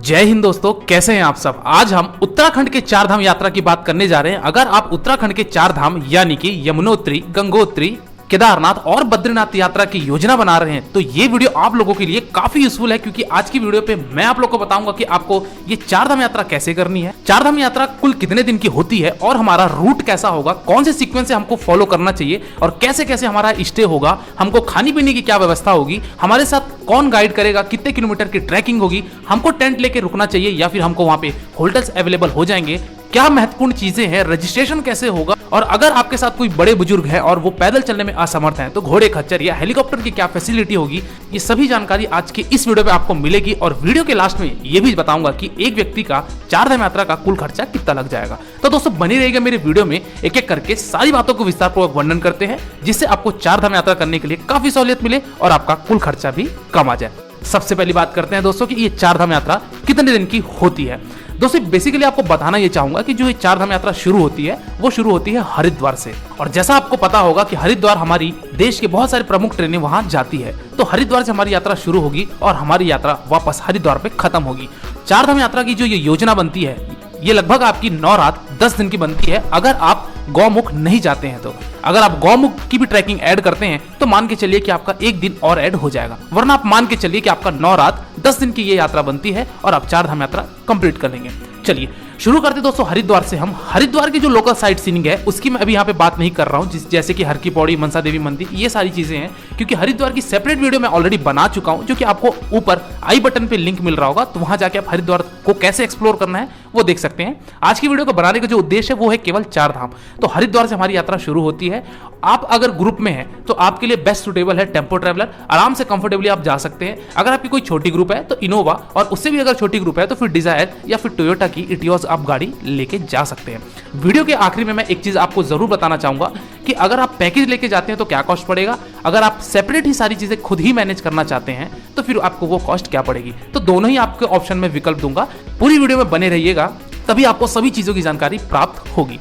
जय हिंद दोस्तों, कैसे हैं आप सब। आज हम उत्तराखंड के चार धाम यात्रा की बात करने जा रहे हैं। अगर आप उत्तराखंड के चार धाम यानी कि यमुनोत्री, गंगोत्री, केदारनाथ और बद्रीनाथ यात्रा की योजना बना रहे हैं तो ये वीडियो आप लोगों के लिए काफी यूजफुल है, क्योंकि आज की वीडियो पे मैं आप लोगों को बताऊंगा कि आपको ये चार धाम यात्रा कैसे करनी है, चार धाम यात्रा कुल कितने दिन की होती है और हमारा रूट कैसा होगा, कौन से सीक्वेंस से हमको फॉलो करना चाहिए और कैसे कैसे हमारा स्टे होगा, हमको खाने पीने की क्या व्यवस्था होगी, हमारे साथ कौन गाइड करेगा, कितने किलोमीटर की ट्रैकिंग होगी, हमको टेंट लेके रुकना चाहिए या फिर हमको वहां पे होटल्स अवेलेबल हो जाएंगे, क्या महत्वपूर्ण चीजें हैं, रजिस्ट्रेशन कैसे होगा, और अगर आपके साथ कोई बड़े बुजुर्ग हैं और वो पैदल चलने में असमर्थ हैं तो घोड़े, खच्चर या हेलीकॉप्टर की क्या फैसिलिटी होगी, ये सभी जानकारी आज के इस वीडियो पे आपको मिलेगी। और वीडियो के लास्ट में ये भी बताऊंगा कि एक व्यक्ति का चार धाम यात्रा का कुल खर्चा कितना लग जाएगा। तो दोस्तों बनी रहेगा मेरे वीडियो में, एक एक करके सारी बातों को विस्तारपूर्वक वर्णन करते हैं, जिससे आपको चार धाम यात्रा करने के लिए काफी सहूलियत मिले और आपका कुल खर्चा भी कम आ जाए। सबसे पहली बात करते हैं दोस्तों कि ये चार धाम यात्रा कितने दिन की होती है। दोस्तों बेसिकली आपको बताना ये चाहूंगा कि जो ये चार धाम यात्रा शुरू होती है वो शुरू होती है हरिद्वार से। और जैसा आपको पता होगा कि हरिद्वार हमारी देश के बहुत सारे प्रमुख ट्रेनें वहां जाती है, तो हरिद्वार से हमारी यात्रा शुरू होगी और हमारी यात्रा वापस हरिद्वार पे खत्म होगी। चार धाम यात्रा की जो ये योजना बनती है ये लगभग आपकी 9 रात 10 दिन की बनती है, अगर आप गौमुख नहीं जाते हैं तो। अगर आप गौमुख की भी ट्रैकिंग ऐड करते हैं तो मान के चलिए कि आपका एक दिन और ऐड हो जाएगा, वरना आप मान के चलिए कि आपका 9 रात 10 दिन की ये यात्रा बनती है और आप चार धाम यात्रा कंप्लीट कर लेंगे। चलिए शुरू करते दोस्तों हरिद्वार से। हम हरिद्वार की जो लोकल साइट सीइंग है उसकी मैं अभी यहाँ पे बात नहीं कर रहा हूँ, जैसे कि हर की पौड़ी, मनसा देवी मंदिर, ये सारी चीजें हैं, क्योंकि हरिद्वार की सेपरेट वीडियो मैं ऑलरेडी बना चुका हूँ, जो कि आपको ऊपर आई बटन पे लिंक मिल रहा होगा, तो वहां जाके आप हरिद्वार को कैसे एक्सप्लोर करना है वो देख सकते हैं। आज की वीडियो को बनाने का जो उद्देश्य है वो है केवल चार धाम। तो हरिद्वार से हमारी यात्रा शुरू होती है। आप अगर ग्रुप में हैं तो आपके लिए बेस्ट सुटेबल है टेम्पो ट्रैवलर, आराम से कंफर्टेबली आप जा सकते हैं। अगर आपकी कोई छोटी ग्रुप है तो इनोवा, और उससे भी अगर छोटी ग्रुप है तो फिर डिजायर या फिर टोयोटा की इटियोस आप गाड़ी लेके जा सकते हैं। वीडियो के आखिरी में मैं एक चीज आपको जरूर बताना चाहूंगा कि अगर आप पैकेज लेके जाते हैं तो क्या कॉस्ट पड़ेगा, अगर आप सेपरेट ही सारी चीजें खुद ही मैनेज करना चाहते हैं तो फिर आपको वो कॉस्ट क्या पड़ेगी। तो दोनों ही आपके ऑप्शन में विकल्प दूंगा, पूरी वीडियो में बने रहिएगा, तभी आपको सभी चीजों की जानकारी प्राप्त होगी।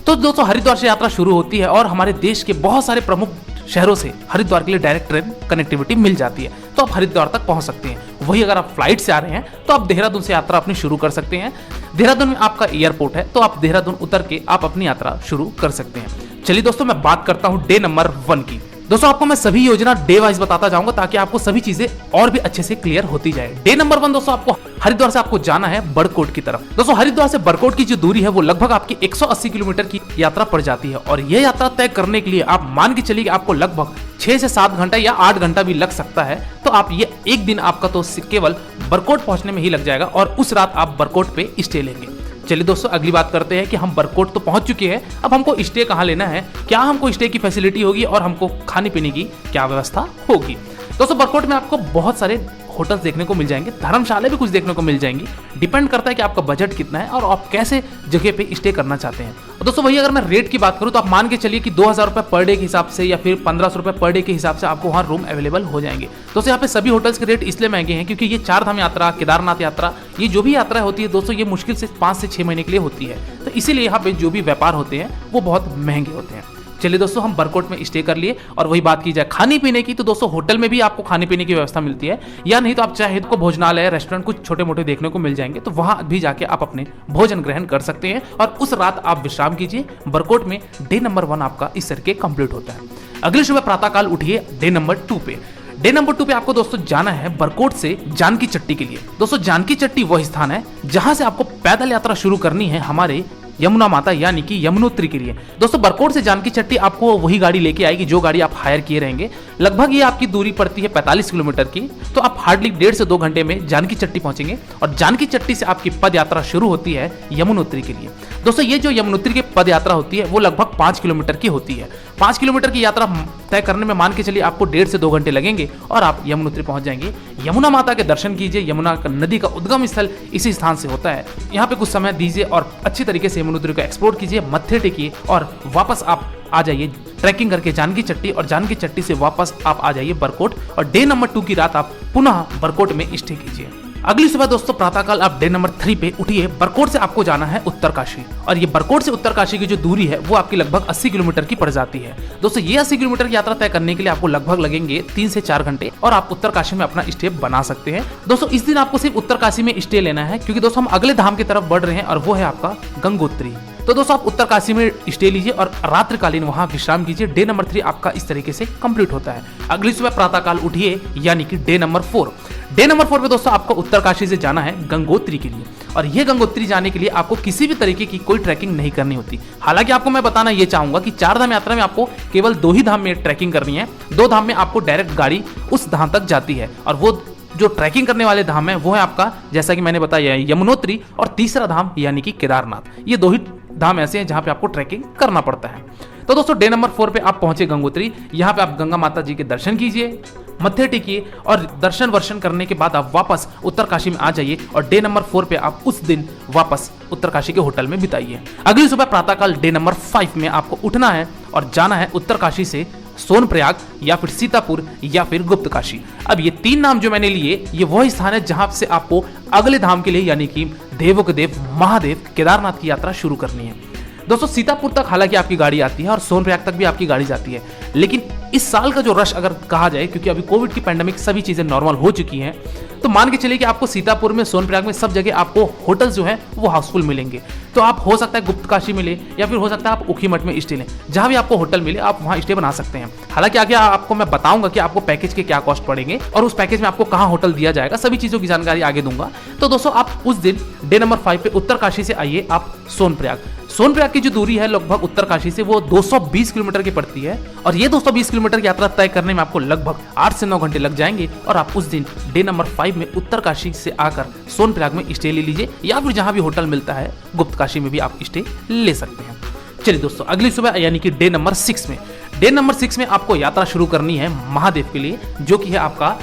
तो दोस्तों हरिद्वार से यात्रा शुरू होती है और हमारे देश के बहुत सारे प्रमुख शहरों से हरिद्वार के लिए डायरेक्ट ट्रेन कनेक्टिविटी मिल जाती है, तो आप हरिद्वार तक पहुंच सकते हैं। वही अगर आप फ्लाइट से आ रहे हैं तो आप देहरादून से यात्रा अपनी शुरू कर सकते हैं। देहरादून में आपका एयरपोर्ट है तो आप देहरादून उतर के आप अपनी यात्रा शुरू कर सकते हैं। चलिए दोस्तों मैं बात करता हूं डे नंबर 1 की। दोस्तों आपको मैं सभी योजना डे वाइज बताता जाऊंगा ताकि आपको सभी चीजें और भी अच्छे से क्लियर होती जाए। डे नंबर 1 दोस्तों आपको हरिद्वार से आपको जाना है बरकोट की तरफ। दोस्तों हरिद्वार से बरकोट की जो दूरी है वो लगभग आपकी 180 किलोमीटर की यात्रा पड़ जाती है, और यह यात्रा तय करने के लिए आप मान के चलिए कि आपको लगभग 6 से 7 घंटा या 8 घंटा भी लग सकता है। तो आप ये एक दिन आपका तो केवल बरकोट पहुंचने में ही लग जाएगा और उस रात आप बरकोट पे स्टे लेंगे। चलिए दोस्तों अगली बात करते हैं कि हम बरकोट तो पहुंच चुके हैं, अब हमको स्टे कहां लेना है, क्या हमको स्टे की फैसिलिटी होगी और हमको खाने पीने की क्या व्यवस्था होगी। दोस्तों बरकोट में आपको बहुत सारे होटल्स देखने को मिल जाएंगे, धर्मशाला भी कुछ देखने को मिल जाएंगी, डिपेंड करता है कि आपका बजट कितना है और आप कैसे जगह पे स्टे करना चाहते हैं। और दोस्तों वही अगर मैं रेट की बात करूं तो आप मान के चलिए कि 2000 रुपए पर डे के हिसाब से या फिर 1500 रुपए पर डे के हिसाब से आपको वहां रूम अवेलेबल हो जाएंगे। दोस्तों यहाँ पे सभी होटल्स के रेट इसलिए महंगे हैं क्योंकि ये चार धाम यात्रा, केदारनाथ यात्रा, ये जो भी यात्रा होती है दोस्तों ये मुश्किल से 5 से 6 महीने के लिए होती है, तो इसीलिए यहाँ पे जो भी व्यापार होते हैं वो बहुत महंगे होते हैं। चलिए दोस्तों हम बरकोट में स्टे कर लिए, और वही बात की जाए खाने पीने की तो दोस्तों होटल में भी आपको खाने पीने की व्यवस्था मिलती है, या नहीं तो आप चाहे तो भोजनालय, रेस्टोरेंट कुछ छोटे मोटे देखने को मिल जाएंगे, तो वहां भी जाके आप अपने भोजन ग्रहण कर सकते हैं और उस रात आप विश्राम कीजिए। बरकोट में डे नंबर 1 आपका इस तरीके कंप्लीट होता है। अगले सुबह प्रातःकाल उठिए डे नंबर 2 पे। डे नंबर 2 पे आपको दोस्तों जाना है बरकोट से जानकी चट्टी के लिए। दोस्तों जानकी चट्टी वह स्थान है जहां से आपको पैदल यात्रा शुरू करनी है हमारे यमुना माता यानी कि यमुनोत्री के लिए। दोस्तों बरकोट से जानकी चट्टी आपको वही गाड़ी लेके आएगी जो गाड़ी आप हायर किए रहेंगे। लगभग ये आपकी दूरी पड़ती है 45 किलोमीटर की, तो आप हार्डली 1.5 से 2 घंटे में जानकी चट्टी पहुंचेंगे और जानकी चट्टी से आपकी पद यात्रा शुरू होती है यमुनोत्री के लिए। दोस्तों ये जो यमुनोत्री की पद यात्रा होती है वो लगभग 5 किलोमीटर की होती है। 5 किलोमीटर की यात्रा तय करने में मान के चलिए आपको 1.5 से 2 घंटे लगेंगे और आप यमुनोत्री पहुंच जाएंगे। यमुना माता के दर्शन कीजिए, यमुना नदी का उद्गम स्थल इसी स्थान से होता है। यहाँ पे कुछ समय दीजिए और अच्छी तरीके से यमुनोत्री को एक्सप्लोर कीजिए, मत्थे टेकिए और वापस आप आ जाइए ट्रैकिंग करके जानकी चट्टी, और जानकी चट्टी से वापस आप आ जाइए बरकोट, और डे नंबर 2 की रात आप पुनः बरकोट में स्टे कीजिए। अगली सुबह दोस्तों प्रातःकाल आप डे नंबर 3 पे उठिए। बरकोट से आपको जाना है उत्तरकाशी, और ये बरकोट से उत्तरकाशी की जो दूरी है वो आपकी लगभग 80 किलोमीटर की पड़ जाती है। दोस्तों ये 80 किलोमीटर की यात्रा तय करने के लिए आपको लगभग लगेंगे 3 से 4 घंटे, और आप उत्तरकाशी में अपना स्टे बना सकते हैं। दोस्तों इस दिन आपको सिर्फ उत्तरकाशी में स्टे लेना है, क्योंकि दोस्तों हम अगले धाम की तरफ बढ़ रहे हैं और वो है आपका गंगोत्री। तो दोस्तों आप उत्तरकाशी में स्टे लीजिए और रात्रिकालीन वहां विश्राम कीजिए। डे नंबर 3 आपका इस तरीके से कंप्लीट होता है। अगली सुबह प्रातःकाल उठिए, यानी कि डे नंबर 4। डे नंबर 4 पे दोस्तों आपको उत्तरकाशी से जाना है गंगोत्री के लिए, और ये गंगोत्री जाने के लिए आपको किसी भी तरीके की कोई ट्रैकिंग नहीं करनी होती। हालांकि आपको मैं बताना ये चाहूंगा कि 4 धाम यात्रा में आपको केवल 2 ही धाम में ट्रैकिंग करनी है। 2 धाम में आपको डायरेक्ट गाड़ी उस धाम तक जाती है, और वो जो ट्रैकिंग करने वाले धाम है वो है आपका, जैसा कि मैंने बताया, यमुनोत्री, और तीसरा धाम यानी कि केदारनाथ। ये 2 ही धाम ऐसे हैं जहां पे आपको ट्रैकिंग करना पड़ता है। तो दोस्तों डे नंबर 4 पे आप पहुंचे गंगोत्री। यहाँ पे आप गंगा माता जी के दर्शन कीजिए, मत्थे टेकिए, और दर्शन वर्शन करने के बाद आप वापस उत्तरकाशी में आ जाइए, और डे नंबर 4 पे आप उस दिन वापस उत्तरकाशी के होटल में बिताइए। अगली सुबह प्रातःकाल डे नंबर 5 में आपको उठना है और जाना है उत्तरकाशी से सोनप्रयाग, या फिर सीतापुर, या फिर गुप्तकाशी। अब ये 3 नाम जो मैंने लिए, ये वही स्थान है जहां से आपको अगले धाम के लिए, यानी कि देवों के देव महादेव केदारनाथ की यात्रा शुरू करनी है। दोस्तों सीतापुर तक हालांकि आपकी गाड़ी आती है, और सोनप्रयाग तक भी आपकी गाड़ी जाती है, लेकिन इस साल का जो रश अगर कहा जाए, क्योंकि अभी कोविड की पैंडेमिक सभी चीजें नॉर्मल हो चुकी हैं, तो मान के चलिए कि आपको सीतापुर में, सोनप्रयाग में, सब जगह आपको होटल्स जो हैं वो हाउसफुल मिलेंगे। तो आप हो सकता है गुप्तकाशी में ले, या फिर हो सकता है आप ऊखीमठ में स्टे लें। जहां भी आपको होटल मिले आप वहां स्टे बना सकते हैं। हालांकि आगे आपको मैं बताऊंगा कि आपको पैकेज के क्या कॉस्ट पड़ेंगे, और उस पैकेज में आपको कहां होटल दिया जाएगा, सभी चीजों की जानकारी आगे दूंगा। तो दोस्तों आप उस दिन डे नंबर 5 पे उत्तरकाशी से आइए आप सोनप्रयाग। सोनप्रयाग की जो दूरी है लगभग उत्तरकाशी से वो 220 किलोमीटर की पड़ती है, और ये 220 किलोमीटर की यात्रा तय करने में आपको लगभग 8 से 9 घंटे लग जाएंगे। और आप उस दिन डे नंबर 5 में उत्तरकाशी से आकर सोनप्रयाग में स्टे ले लीजिए, या फिर जहां भी होटल मिलता है गुप्तकाशी में भी आप स्टे ले सकते हैं। चलिए दोस्तों अगली सुबह यानी कि डे नंबर 6 में, डे नंबर 6 में आपको यात्रा शुरू करनी है महादेव के लिए, जो कि है आपका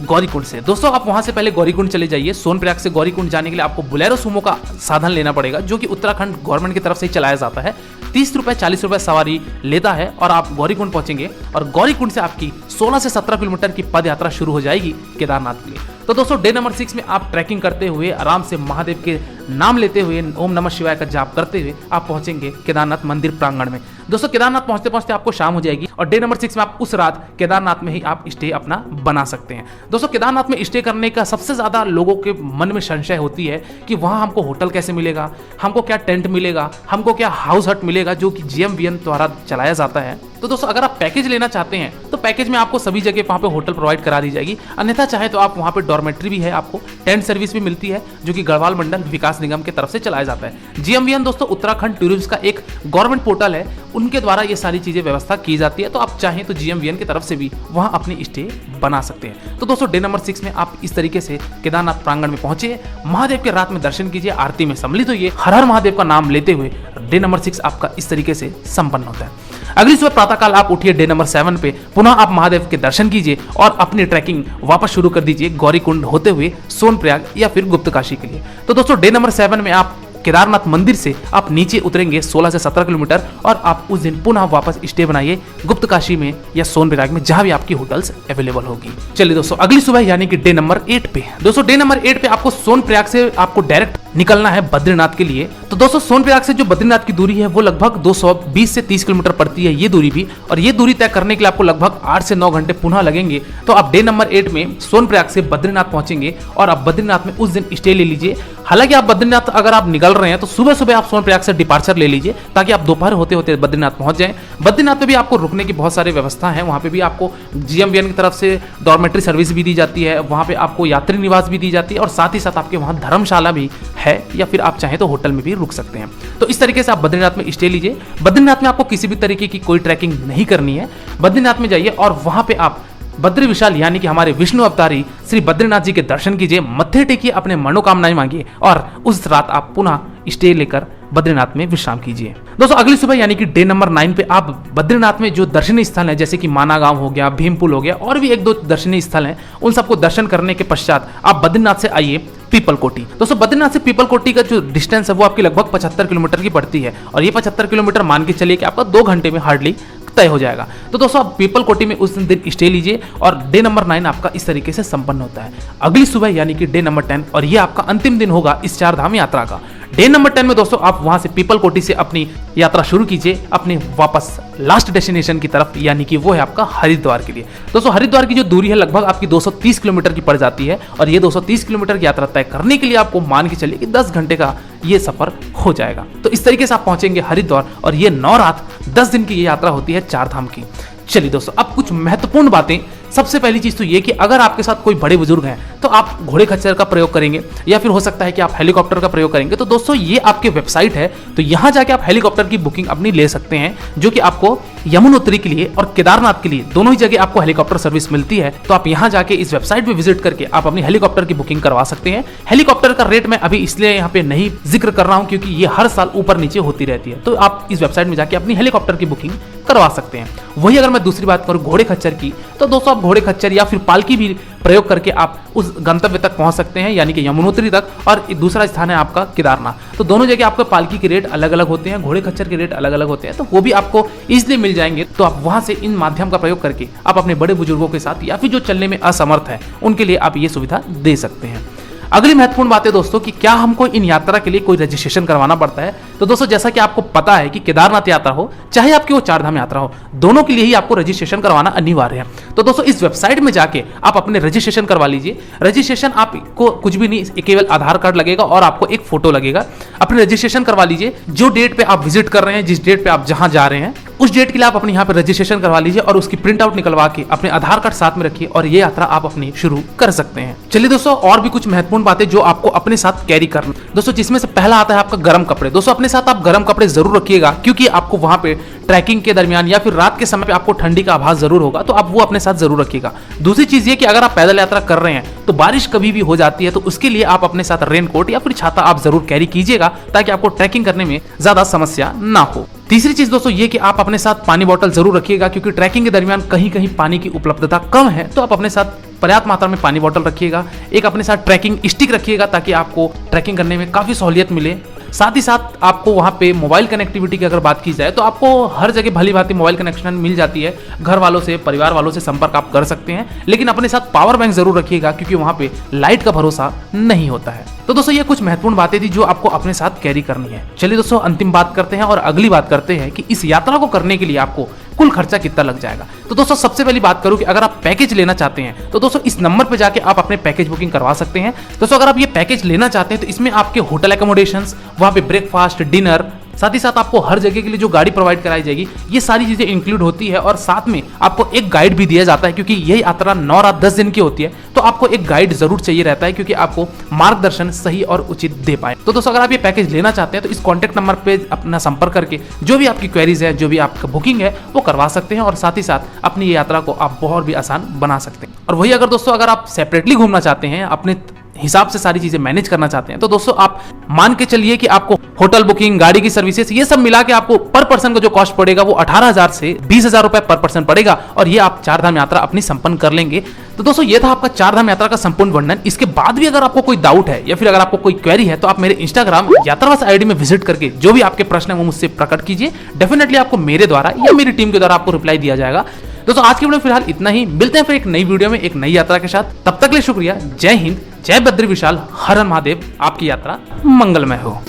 गौरीकुंड से। दोस्तों आप वहां से पहले गौरीकुंड चले जाइए। सोनप्रयाग से गौरीकुंड जाने के लिए आपको बोलेरो सुमो का साधन लेना पड़ेगा, जो कि उत्तराखंड गवर्नमेंट की तरफ से चलाया जाता है। 30 रुपए 40 रुपए सवारी लेता है, और आप गौरीकुंड पहुंचेंगे, और गौरीकुंड से आपकी 16 से 17 किलोमीटर की पद यात्रा शुरू हो जाएगी केदारनाथ के लिए। तो दोस्तों डे नंबर 6 में आप ट्रैकिंग करते हुए, आराम से महादेव के नाम लेते हुए, ओम नमः शिवाय का जाप करते हुए आप पहुंचेंगे केदारनाथ मंदिर प्रांगण में। दोस्तों केदारनाथ पहुंचते पहुंचते आपको शाम हो जाएगी, और डे नंबर 6 में आप उस रात केदारनाथ में ही आप स्टे अपना बना सकते हैं। दोस्तों केदारनाथ में स्टे करने का सबसे ज्यादा लोगों के मन में संशय होती है कि वहां हमको होटल कैसे मिलेगा, हमको क्या टेंट मिलेगा, हमको क्या हाउस हट मिलेगा, जो कि GMVN द्वारा चलाया जाता है। तो दोस्तों अगर आप पैकेज लेना चाहते हैं तो पैकेज में आपको सभी जगह वहां पे होटल प्रोवाइड करा दी जाएगी। अन्यथा चाहे तो आप वहां पे डॉर्मेट्री भी है, आपको टेंट सर्विस भी मिलती है, जो कि गढ़वाल मंडल विकास निगम की तरफ से चलाया जाता है। GMVN दोस्तों उत्तराखंड टूरिज्म का एक गवर्नमेंट पोर्टल है, उनके द्वारा ये सारी चीजें व्यवस्था की जाती है। तो आप चाहें तो GMVN की तरफ से भी वहां अपनी स्टे बना सकते हैं। तो दोस्तों डे नंबर 6 में आप इस तरीके से केदारनाथ प्रांगण में पहुंचे, महादेव के रात में दर्शन कीजिए, आरती में सम्मिलित होइए, हर हर महादेव का नाम लेते हुए डे नंबर 6 आपका इस तरीके से संपन्न होता है। अगली सुबह प्रातःकाल आप उठिए डे नंबर 7 पे, पुनः आप महादेव के दर्शन कीजिए और अपनी ट्रैकिंग वापस शुरू कर दीजिए गौरीकुंड होते हुए सोनप्रयाग या फिर गुप्तकाशी के लिए। तो दोस्तों डे नंबर 7 में आप केदारनाथ मंदिर से आप नीचे उतरेंगे 16 से 17 किलोमीटर, और आप उस दिन पुनः वापस स्टे बनाइए गुप्तकाशी में या सोनप्रयाग में, जहां भी आपकी होटल्स अवेलेबल होगी। चलिए दोस्तों अगली सुबह यानी कि डे नंबर 8 पे, दोस्तों डे नंबर 8 पे आपको सोनप्रयाग से आपको डायरेक्ट निकलना है बद्रीनाथ के लिए। तो दोस्तों सोनप्रयाग से जो बद्रीनाथ की दूरी है वो लगभग 220 से 30 किलोमीटर पड़ती है ये दूरी भी, और ये दूरी तय करने के लिए आपको लगभग 8 से 9 घंटे पुनः लगेंगे। तो आप डे नंबर 8 में सोनप्रयाग से बद्रीनाथ पहुंचेंगे, और आप बद्रीनाथ में उस दिन स्टे ले लीजिए। हालांकि आप बद्रीनाथ अगर आप निकल रहे हैं तो सुबह सुबह आप सोनप्रयाग से डिपार्चर ले लीजिए, ताकि आप दोपहर होते होते बद्रीनाथ पहुंच जाएं। बद्रीनाथ में भी आपको रुकने की बहुत सारी व्यवस्था है, वहां पे भी आपको GMVN की तरफ से डॉर्मेट्री सर्विस भी दी जाती है, वहां पे आपको यात्री निवास भी दी जाती है, और साथ ही साथ आपके वहां धर्मशाला भी है, या फिर आप चाहें तो होटल में भी रुक सकते हैं। तो इस तरीके से आप बद्रीनाथ में स्टे लीजिए। बद्रीनाथ में आपको किसी भी तरीके की कोई ट्रैकिंग नहीं करनी है। बद्रीनाथ में जाइए और वहां पे आप बद्री विशाल यानी कि हमारे विष्णु अवतारी श्री बद्रीनाथ जी के दर्शन कीजिए, मत्थे टेकिए, अपने मनोकामनाएं मांगिए, और उस रात आप पुनः स्टे लेकर बद्रीनाथ में विश्राम कीजिए। दोस्तों अगली सुबह यानी कि डे नंबर 9 पे आप बद्रीनाथ में जो दर्शनीय स्थल है, जैसे कि माना गांव हो गया, भीमपुल हो गया, और भी 1-2 दर्शनीय स्थल हैं, उन सबको दर्शन करने के पश्चात आप बद्रीनाथ से आइए पीपलकोटी। दोस्तों बद्रीनाथ से पीपलकोटी का जो डिस्टेंस है वो आपकी लगभग 75 किलोमीटर की पड़ती है, और ये 75 किलोमीटर मान के चलिए कि आपका 2 घंटे में हार्डली तय हो जाएगा। तो दोस्तों आप पीपल कोटी में उस दिन स्टे लीजिए और डे नंबर 9 आपका इस तरीके से संपन्न होता है। अगली सुबह यानी कि डे नंबर 10, और ये आपका अंतिम दिन होगा इस चार धाम यात्रा का। डे नंबर 10 में दोस्तों आप वहां से पीपल कोटी से अपनी यात्रा शुरू कीजिए अपने वापस लास्ट डेस्टिनेशन की तरफ, यानी कि वो है आपका हरिद्वार के लिए। दोस्तों हरिद्वार की जो दूरी है लगभग आपकी 230 किलोमीटर की पड़ जाती है, और ये 230 किलोमीटर की यात्रा तय करने के लिए आपको मान के चलिए कि 10 घंटे का ये सफर हो जाएगा। तो इस तरीके से आप पहुंचेंगे हरिद्वार, और ये 9 रात 10 दिन की ये यात्रा होती है चार धाम की। चलिए दोस्तों अब कुछ महत्वपूर्ण बातें। सबसे पहली चीज तो ये कि अगर आपके साथ कोई बड़े बुजुर्ग हैं तो आप घोड़े खच्चर का प्रयोग करेंगे, या फिर हो सकता है कि आप हेलीकॉप्टर का प्रयोग करेंगे। तो दोस्तों ये आपके वेबसाइट है, तो यहां जाके आप हेलीकॉप्टर की बुकिंग अपनी ले सकते हैं, जो कि आपको यमुनोत्री के लिए और केदारनाथ के लिए दोनों ही जगह आपको हेलीकॉप्टर सर्विस मिलती है। तो आप यहां जाके इस वेबसाइट पे विजिट करके आप अपनी हेलीकॉप्टर की बुकिंग करवा सकते हैं। हेलीकॉप्टर का रेट मैं अभी इसलिए यहाँ पे नहीं जिक्र कर रहा हूँ क्योंकि ये हर साल ऊपर नीचे होती रहती है। तो आप इस वेबसाइट में जाके अपनी हेलीकॉप्टर की बुकिंग करवा सकते हैं। वही अगर मैं दूसरी बात करूं घोड़े खच्चर की, तो दोस्तों आप घोड़े खच्चर या फिर पालकी भी प्रयोग करके आप उस गंतव्य तक पहुंच सकते हैं, यानी कि यमुनोत्री तक, और दूसरा स्थान है आपका केदारनाथ। तो दोनों जगह आपके पालकी के रेट अलग अलग होते हैं, घोड़े खच्चर के रेट अलग अलग होते हैं, तो वो भी आपको इजीली मिल जाएंगे। तो आप वहां से इन माध्यम का प्रयोग करके आप अपने बड़े बुजुर्गों के साथ या फिर जो चलने में असमर्थ है उनके लिए आप ये सुविधा दे सकते हैं। अगली महत्वपूर्ण बात है दोस्तों कि क्या हमको इन यात्रा के लिए कोई रजिस्ट्रेशन करवाना पड़ता है। तो दोस्तों जैसा कि आपको पता है कि केदारनाथ यात्रा हो चाहे आपकी वो चार धाम यात्रा हो, दोनों के लिए ही आपको रजिस्ट्रेशन करवाना अनिवार्य है। तो दोस्तों इस वेबसाइट में जाके आप अपने रजिस्ट्रेशन करवा लीजिए। रजिस्ट्रेशन आपको कुछ भी नहीं, केवल आधार कार्ड लगेगा और आपको एक फोटो लगेगा। अपने रजिस्ट्रेशन करवा लीजिए। जो डेट पे आप विजिट कर रहे हैं, जिस डेट पे आप जहां जा रहे हैं, उस डेट के लिए आप अपने यहाँ पे रजिस्ट्रेशन करवा लीजिए और उसकी प्रिंट आउट निकलवा के अपने आधार कार्ड साथ में रखिए और ये यात्रा आप अपनी शुरू कर सकते हैं। चलिए दोस्तों और भी कुछ महत्वपूर्ण बातें जो आपको अपने साथ कैरी करना दोस्तों, जिसमें से पहला आता है आपका गर्म कपड़े। दोस्तों अपने साथ आप गर्म कपड़े जरूर रखिएगा, क्योंकि आपको वहां पे ट्रैकिंग के दरमियान या फिर रात के समय पे आपको ठंडी का आभास जरूर होगा, तो आप वो अपने साथ जरूर रखिएगा। दूसरी चीज ये कि अगर आप पैदल यात्रा कर रहे हैं तो बारिश कभी भी हो जाती है, तो उसके लिए आप अपने साथ रेनकोट या फिर छाता आप जरूर कैरी कीजिएगा, ताकि आपको ट्रैकिंग करने में ज्यादा समस्या ना हो। तीसरी चीज दोस्तों ये कि आप अपने साथ पानी बोतल जरूर रखिएगा, क्योंकि ट्रैकिंग के दरमियान कहीं कहीं पानी की उपलब्धता कम है, तो आप अपने साथ पर्याप्त मात्रा में पानी बोतल रखिएगा। एक अपने साथ ट्रैकिंग स्टिक रखिएगा ताकि आपको ट्रैकिंग करने में काफी सहूलियत मिले। साथ ही साथ आपको वहां पे मोबाइल कनेक्टिविटी की अगर बात की जाए तो आपको हर जगह भली भांति मोबाइल कनेक्शन मिल जाती है। घर वालों से, परिवार वालों से संपर्क आप कर सकते हैं, लेकिन अपने साथ पावर बैंक जरूर रखिएगा, क्योंकि वहां पे लाइट का भरोसा नहीं होता है। तो दोस्तों ये कुछ महत्वपूर्ण बातें थी जो आपको अपने साथ कैरी करनी है। चलिए दोस्तों अंतिम बात करते हैं और अगली बात करते हैं कि इस यात्रा को करने के लिए आपको कुल खर्चा कितना लग जाएगा। तो दोस्तों सबसे पहली बात करूं कि अगर आप पैकेज लेना चाहते हैं तो दोस्तों इस नंबर पे जाके आप अपने पैकेज बुकिंग करवा सकते हैं। दोस्तों अगर आप ये पैकेज लेना चाहते हैं तो इसमें आपके होटल एकोमोडेशंस, वहां पे ब्रेकफास्ट, डिनर, साथ ही साथ आपको हर जगह के लिए जो गाड़ी प्रोवाइड कराई जाएगी, ये सारी चीजें इंक्लूड होती है। और साथ में आपको एक गाइड भी दिया जाता है, क्योंकि यही यात्रा 9 रात 10 दिन की होती है, तो आपको एक गाइड जरूर चाहिए रहता है, क्योंकि आपको मार्गदर्शन सही और उचित दे पाए। तो दोस्तों अगर आप ये पैकेज लेना चाहते हैं तो इस कॉन्टैक्ट नंबर पे अपना संपर्क करके जो भी आपकी क्वेरीज है, जो भी आपका बुकिंग है, वो करवा सकते हैं और साथ ही साथ अपनी ये यात्रा को आप बहुत भी आसान बना सकते हैं। और वही अगर दोस्तों अगर आप सेपरेटली घूमना चाहते हैं, अपने हिसाब से सारी चीजें मैनेज करना चाहते हैं, तो दोस्तों आप मान के चलिए कि आपको होटल बुकिंग, गाड़ी की सर्विसेज, ये सब मिला के आपको पर पर्सन का जो कॉस्ट पड़ेगा वो 18,000 से 20,000 रुपए पर पर्सन पड़ेगा, और ये आप चार धाम यात्रा अपनी संपन्न कर लेंगे। तो दोस्तों ये था आपका चार धाम यात्रा का संपूर्ण वर्णन। इसके बाद भी अगर आपको कोई डाउट है या फिर अगर आपको कोई क्वेरी है तो आप मेरे इंस्टाग्राम यात्रावास आईडी में विजिट करके जो भी आपके प्रश्न है वो मुझसे प्रकट कीजिए। डेफिनेटली आपको मेरे द्वारा या मेरी टीम के द्वारा आपको रिप्लाई दिया जाएगा। दोस्तों आज की वीडियो फिलहाल इतना ही, मिलते हैं फिर एक नई वीडियो में एक नई यात्रा के साथ। तब तक के लिए शुक्रिया। जय हिंद, जय बद्री विशाल, हर हर महादेव। आपकी यात्रा मंगलमय हो।